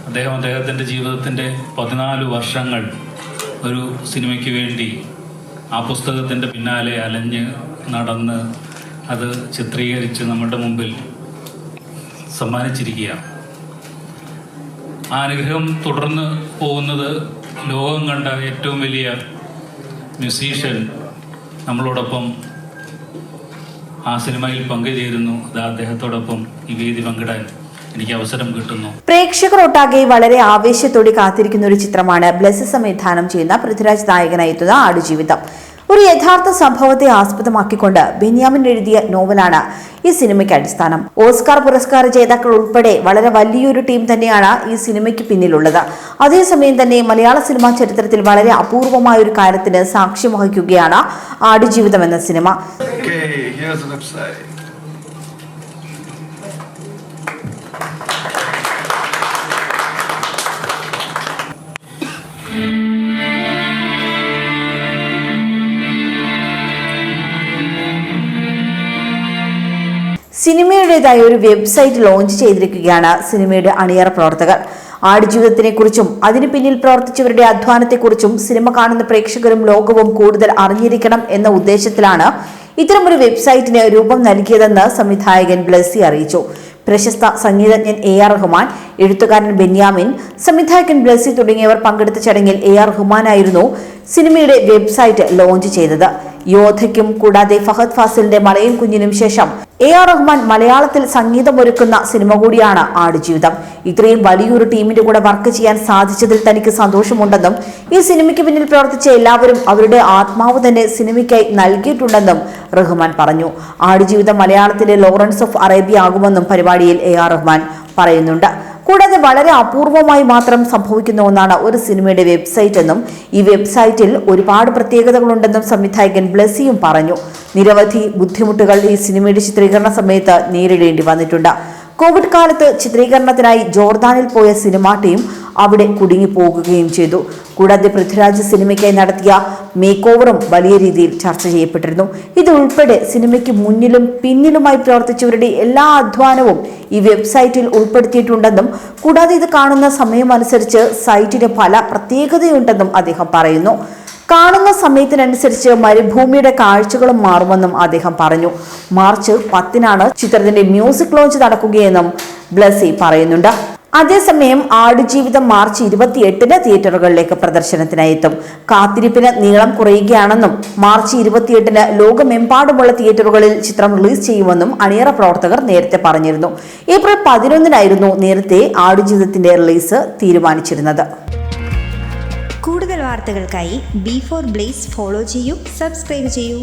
അദ്ദേഹത്തിൻ്റെ ജീവിതത്തിൻ്റെ 14 വർഷങ്ങൾ ഒരു സിനിമയ്ക്ക് വേണ്ടി ആ പുസ്തകത്തിൻ്റെ പിന്നാലെ അലഞ്ഞ് നടന്ന് അത് ചിത്രീകരിച്ച് നമ്മുടെ മുമ്പിൽ സമ്മാനിച്ചിരിക്കുകയാണ്. ആ അനുഗ്രഹം തുടർന്ന് പോകുന്നത് ലോകം കണ്ട ഏറ്റവും വലിയ മ്യൂസീഷ്യൻ നമ്മളോടൊപ്പം ആ സിനിമയിൽ പങ്കുചേരുന്നു. അത് അദ്ദേഹത്തോടൊപ്പം ഈ വേദി പങ്കിടാൻ എനിക്ക് അവസരം കിട്ടുന്നു. പ്രേക്ഷകർ ഒട്ടാകെ വളരെ ആവേശത്തോടെ കാത്തിരിക്കുന്ന ഒരു ചിത്രമാണ് ബ്ലെസ്സി സംവിധാനം ചെയ്യുന്ന പൃഥ്വിരാജ് നായകനായി എത്തുന്ന ആടുജീവിതം. ഒരു യഥാർത്ഥ സംഭവത്തെ ആസ്പദമാക്കിക്കൊണ്ട് ബെന്യാമിൻ എഴുതിയ നോവലാണ് ഈ സിനിമയ്ക്ക് അടിസ്ഥാനം. ഓസ്കാർ പുരസ്കാര ജേതാക്കൾ ഉൾപ്പെടെ വളരെ വലിയൊരു ടീം തന്നെയാണ് ഈ സിനിമയ്ക്ക് പിന്നിലുള്ളത്. അതേസമയം തന്നെ മലയാള സിനിമാ ചരിത്രത്തിൽ വളരെ അപൂർവമായ ഒരു കാര്യത്തിന് സാക്ഷ്യം വഹിക്കുകയാണ് ആടുജീവിതം എന്ന സിനിമ. സിനിമയുടേതായ ഒരു വെബ്സൈറ്റ് ലോഞ്ച് ചെയ്തിരിക്കുകയാണ് സിനിമയുടെ അണിയറ പ്രവർത്തകർ. ആടുജീവിതത്തിനെ കുറിച്ചും അതിന് പിന്നിൽ പ്രവർത്തിച്ചവരുടെ അധ്വാനത്തെക്കുറിച്ചും സിനിമ കാണുന്ന പ്രേക്ഷകരും ലോകവും കൂടുതൽ അറിഞ്ഞിരിക്കണം എന്ന ഉദ്ദേശത്തിലാണ് ഇത്തരമൊരു വെബ്സൈറ്റിന് രൂപം നൽകിയതെന്ന് സംവിധായകൻ ബ്ലെസ്സി അറിയിച്ചു. പ്രശസ്ത സംഗീതജ്ഞൻ AR റഹ്മാൻ, എഴുത്തുകാരൻ ബെന്യാമിൻ, സംവിധായകൻ ബ്ലെസ്സി തുടങ്ങിയവർ പങ്കെടുത്ത ചടങ്ങിൽ AR റഹ്മാനായിരുന്നു സിനിമയുടെ വെബ്സൈറ്റ് ലോഞ്ച് ചെയ്തത്. യോധയ്ക്കും കൂടാതെ ഫഹദ് ഫാസിലിന്റെ മലയൻ കുഞ്ഞിനും ശേഷം AR റഹ്മാൻ മലയാളത്തിൽ സംഗീതമൊരുക്കുന്ന സിനിമ കൂടിയാണ് ആടുജീവിതം. ഇത്രയും വലിയൊരു ടീമിന്റെ കൂടെ വർക്ക് ചെയ്യാൻ സാധിച്ചതിൽ തനിക്ക് സന്തോഷമുണ്ടെന്നും ഈ സിനിമയ്ക്ക് പിന്നിൽ പ്രവർത്തിച്ച എല്ലാവരും അവരുടെ ആത്മാവ് തന്നെ സിനിമയ്ക്കായി നൽകിയിട്ടുണ്ടെന്നും റഹ്മാൻ പറഞ്ഞു. ആടുജീവിതം മലയാളത്തിലെ ലോറൻസ് ഓഫ് അറേബ്യ ആകുമെന്നും പരിപാടിയിൽ AR റഹ്മാൻ പറയുന്നുണ്ട്. കൂടാതെ വളരെ അപൂർവമായി മാത്രം സംഭവിക്കുന്ന ഒന്നാണ് ഒരു സിനിമയുടെ വെബ്സൈറ്റ് എന്നും ഈ വെബ്സൈറ്റിൽ ഒരുപാട് പ്രത്യേകതകളുണ്ടെന്നും സംവിധായകൻ ബ്ലെസ്സിയും പറഞ്ഞു. നിരവധി ബുദ്ധിമുട്ടുകൾ ഈ സിനിമയുടെ ചിത്രീകരണ സമയത്ത് നേരിടേണ്ടി വന്നിട്ടുണ്ട്. കോവിഡ് കാലത്ത് ചിത്രീകരണത്തിനായി ജോർദാനിൽ പോയ സിനിമാ ടീം അവിടെ കുടുങ്ങിപ്പോകുകയും ചെയ്തു. കൂടാതെ പൃഥ്വിരാജ് സിനിമയ്ക്കായി നടത്തിയ മേക്ക് ഓവറും വലിയ രീതിയിൽ ചർച്ച ചെയ്യപ്പെട്ടിരുന്നു. ഇതുൾപ്പെടെ സിനിമയ്ക്ക് മുന്നിലും പിന്നിലുമായി പ്രവർത്തിച്ചവരുടെ എല്ലാ അധ്വാനവും ഈ വെബ്സൈറ്റിൽ ഉൾപ്പെടുത്തിയിട്ടുണ്ടെന്നും കൂടാതെ ഇത് കാണുന്ന സമയമനുസരിച്ച് സൈറ്റിന് പല പ്രത്യേകതയുണ്ടെന്നും അദ്ദേഹം പറയുന്നു. കാണുന്ന സമയത്തിനനുസരിച്ച് മരുഭൂമിയുടെ കാഴ്ചകളും മാറുമെന്നും അദ്ദേഹം പറഞ്ഞു. മാർച്ച് 10-നാണ് ചിത്രത്തിന്റെ മ്യൂസിക് ലോഞ്ച് നടക്കുകയെന്നും ബ്ലെസ്സി പറയുന്നുണ്ട്. അതേസമയം ആടുജീവിതം മാർച്ച് 28-ന് തിയേറ്ററുകളിലേക്ക് പ്രദർശനത്തിനായി എത്തും. കാത്തിരിപ്പിന് നീളം കുറയുകയാണെന്നും മാർച്ച് 28-ന് ലോകമെമ്പാടുമുള്ള തിയേറ്ററുകളിൽ ചിത്രം റിലീസ് ചെയ്യുമെന്നും അണിയറ പ്രവർത്തകർ നേരത്തെ പറഞ്ഞിരുന്നു. ഏപ്രിൽ 11-നായിരുന്നു നേരത്തെ ആടുജീവിതത്തിന്റെ റിലീസ് തീരുമാനിച്ചിരുന്നത്. കൂടുതൽ വാർത്തകൾക്കായി B4 Blaze ഫോളോ ചെയ്യൂ, സബ്സ്ക്രൈബ് ചെയ്യൂ.